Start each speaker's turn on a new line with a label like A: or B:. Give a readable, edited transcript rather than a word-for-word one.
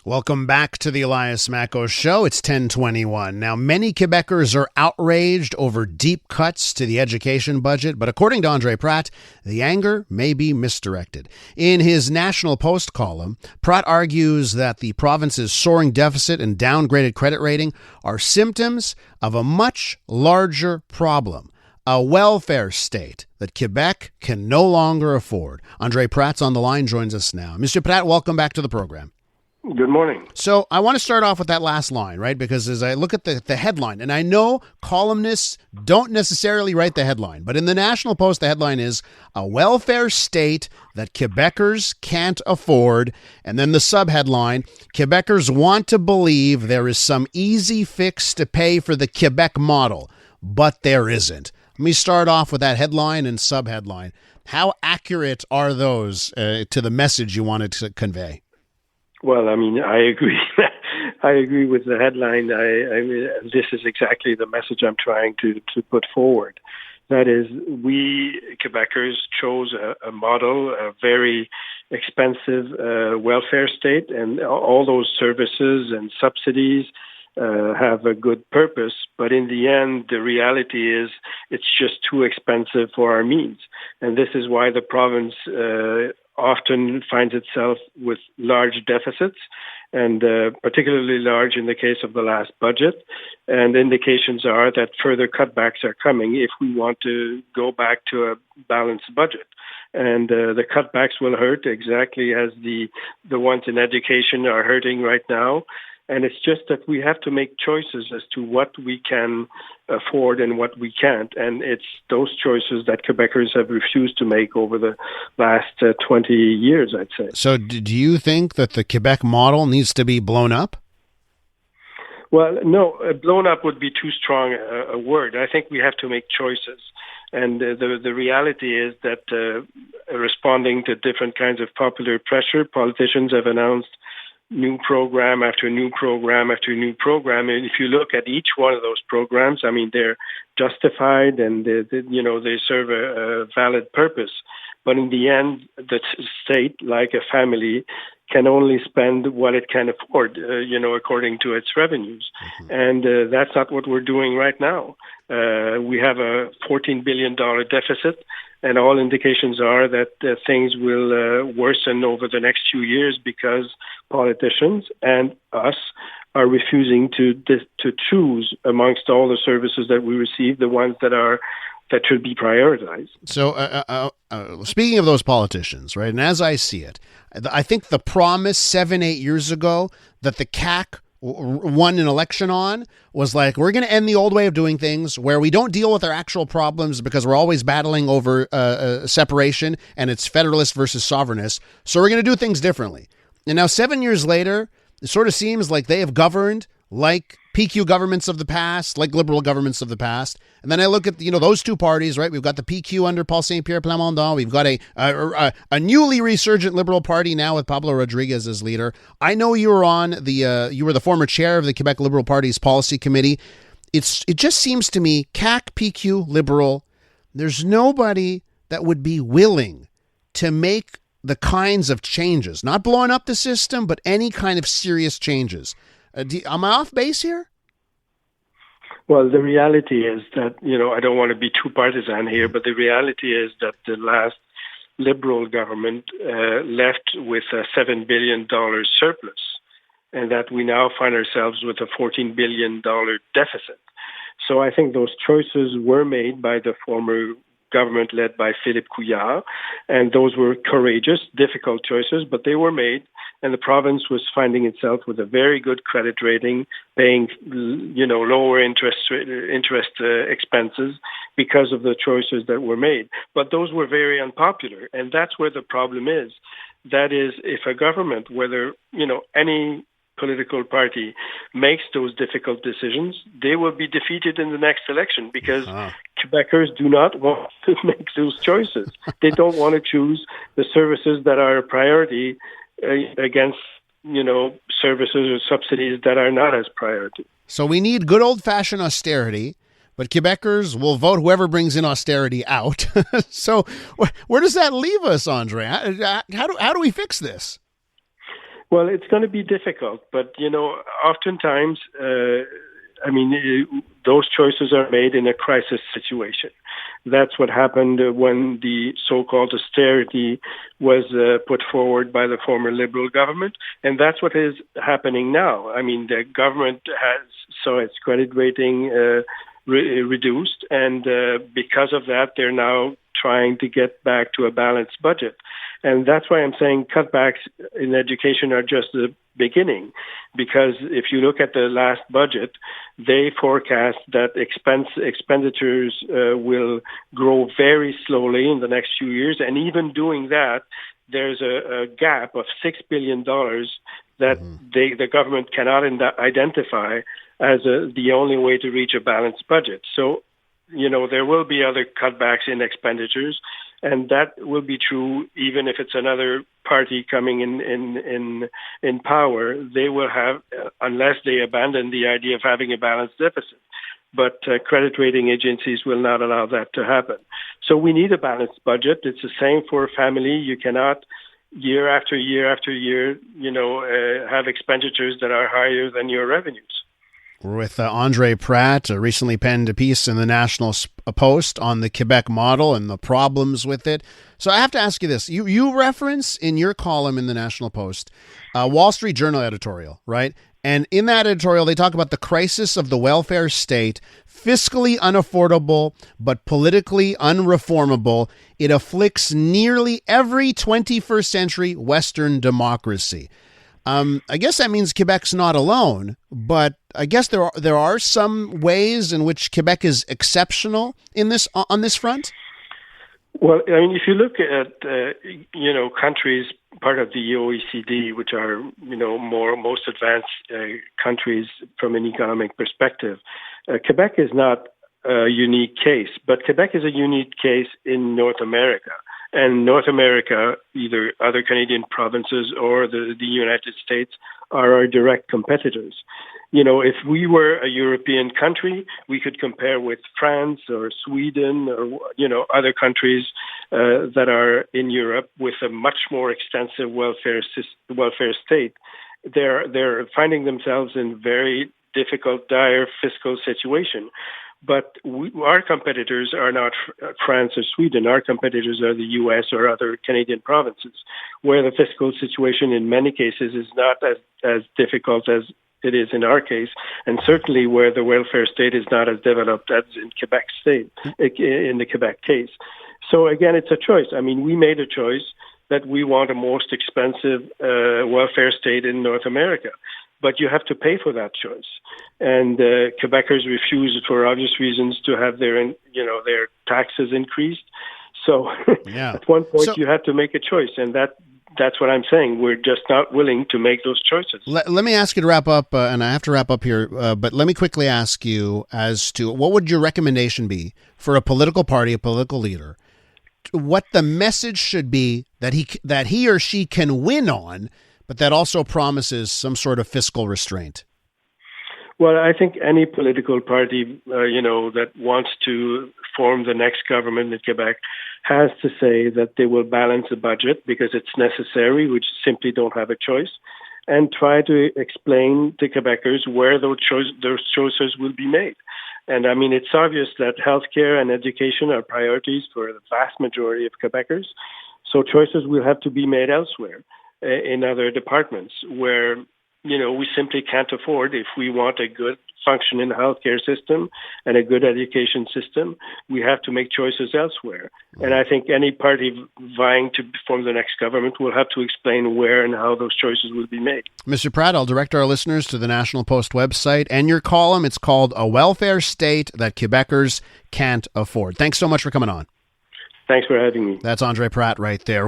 A: Welcome back to the Elias Macko Show. It's 10:21. Now, many Quebecers are outraged over deep cuts to the education budget, but according to André Pratte, the anger may be misdirected. In his National Post column, Pratte argues that the province's soaring deficit and downgraded credit rating are symptoms of a much larger problem, a welfare state that Quebec can no longer afford. André Pratte's on the line, joins us now. Mr. Pratte, welcome back to the program.
B: Good morning.
A: So I want to start off with that last line, right? Because as I look at the headline, and I know columnists don't necessarily write the headline, but in the National Post, the headline is "A Welfare State That Quebecers Can't Afford." And then the subheadline, "Quebecers want to believe there is some easy fix to pay for the Quebec model, but there isn't." Let me start off with that headline and subheadline. How accurate are those to the message you wanted to convey?
B: Well, I mean, I agree. I agree with the headline. I mean, this is exactly the message I'm trying to put forward. That is, we Quebecers chose a model, a very expensive welfare state, and all those services and subsidies have a good purpose. But in the end, the reality is it's just too expensive for our means. And this is why the province often finds itself with large deficits, and particularly large in the case of the last budget. And indications are that further cutbacks are coming if we want to go back to a balanced budget. And the cutbacks will hurt exactly as the ones in education are hurting right now. And it's just that we have to make choices as to what we can afford and what we can't. And it's those choices that Quebecers have refused to make over the last 20 years, I'd say.
A: So do you think that the Quebec model needs to be blown up?
B: Well, no, blown up would be too strong a word. I think we have to make choices. And the reality is that responding to different kinds of popular pressure, politicians have announced new program after new program after new program. And if you look at each one of those programs, I mean, they're justified and they serve a valid purpose. But in the end, the state, like a family, can only spend what it can afford, according to its revenues. Mm-hmm. And that's not what we're doing right now. We have a $14 billion deficit, and all indications are that things will worsen over the next few years because politicians and us are refusing to choose amongst all the services that we receive, the ones that should be prioritized.
A: So speaking of those politicians, right, and as I see it, I think the promise 7-8 years ago that the CAQ won an election on was like, we're going to end the old way of doing things where we don't deal with our actual problems because we're always battling over separation and it's federalist versus sovereignist. So we're going to do things differently. And now 7 years later, it sort of seems like they have governed like PQ governments of the past, like liberal governments of the past. And then I look at, those two parties, right? We've got the PQ under Paul Saint-Pierre Plamondon. We've got a newly resurgent liberal party now with Pablo Rodriguez as leader. I know you were you were the former chair of the Quebec Liberal Party's policy committee. It just seems to me, CAQ, PQ, liberal, there's nobody that would be willing to make the kinds of changes, not blowing up the system, but any kind of serious changes. Am I off base here?
B: Well, the reality is that, I don't want to be too partisan here, but the reality is that the last Liberal government left with a $7 billion surplus, and that we now find ourselves with a $14 billion deficit. So I think those choices were made by the former government led by Philippe Couillard, and those were courageous, difficult choices, but they were made. And the province was finding itself with a very good credit rating, paying, lower interest expenses because of the choices that were made. But those were very unpopular, and that's where the problem is. That is, if a government, whether any political party makes those difficult decisions, they will be defeated in the next election because Quebecers do not want to make those choices. They don't want to choose the services that are a priority against, services or subsidies that are not as priority.
A: So we need good old-fashioned austerity, but Quebecers will vote whoever brings in austerity out. So where does that leave us, André? How do we fix this?
B: Well, it's going to be difficult, but oftentimes, those choices are made in a crisis situation. That's what happened when the so-called austerity was put forward by the former Liberal government, and that's what is happening now. I mean, the government saw its credit rating reduced, and because of that, they're now trying to get back to a balanced budget. And that's why I'm saying cutbacks in education are just the beginning, because if you look at the last budget, they forecast that expenditures will grow very slowly in the next few years. And even doing that, there's a gap of $6 billion that the government cannot identify as the only way to reach a balanced budget. So, there will be other cutbacks in expenditures, and that will be true even if it's another party coming in power. They will have, unless they abandon the idea of having a balanced deficit. But credit rating agencies will not allow that to happen. So we need a balanced budget. It's the same for a family. You cannot, year after year after year, have expenditures that are higher than your revenues.
A: We're with André Pratte, recently penned a piece in the National Post on the Quebec model and the problems with it. So I have to ask you this. You reference in your column in the National Post, Wall Street Journal editorial, right? And in that editorial, they talk about the crisis of the welfare state, fiscally unaffordable, but politically unreformable. It afflicts nearly every 21st century Western democracy. I guess that means Quebec's not alone, but I guess there are some ways in which Quebec is exceptional in this on this front.
B: Well, I mean, if you look at countries part of the OECD, which are most advanced countries from an economic perspective, Quebec is not a unique case, but Quebec is a unique case in North America. And North America, either other Canadian provinces or the United States, are our direct competitors. If we were a European country, we could compare with France or Sweden or, other countries that are in Europe with a much more extensive welfare state. They're finding themselves in very difficult, dire fiscal situation. But our competitors are not France or Sweden. Our competitors are the U.S. or other Canadian provinces, where the fiscal situation in many cases is not as difficult as it is in our case, and certainly where the welfare state is not as developed as in in the Quebec case. So again, it's a choice. I mean, we made a choice that we want a most expensive welfare state in North America. But you have to pay for that choice. And Quebecers refuse, for obvious reasons, to have their taxes increased. So at one point you have to make a choice, and that's what I'm saying. We're just not willing to make those choices.
A: Let me ask you to wrap up, and I have to wrap up here, but let me quickly ask you as to what would your recommendation be for a political party, a political leader, what the message should be that he or she can win on, but that also promises some sort of fiscal restraint?
B: Well, I think any political party, that wants to form the next government in Quebec has to say that they will balance the budget because it's necessary, which simply don't have a choice, and try to explain to Quebecers where those choices will be made. And I mean, it's obvious that healthcare and education are priorities for the vast majority of Quebecers. So choices will have to be made elsewhere in other departments where, we simply can't afford. If we want a good functioning healthcare system and a good education system, we have to make choices elsewhere. And I think any party vying to form the next government will have to explain where and how those choices will be made.
A: Mr. Pratte, I'll direct our listeners to the National Post website and your column. It's called A Welfare State That Quebecers Can't Afford. Thanks so much for coming on.
B: Thanks for having me.
A: That's André Pratte right there.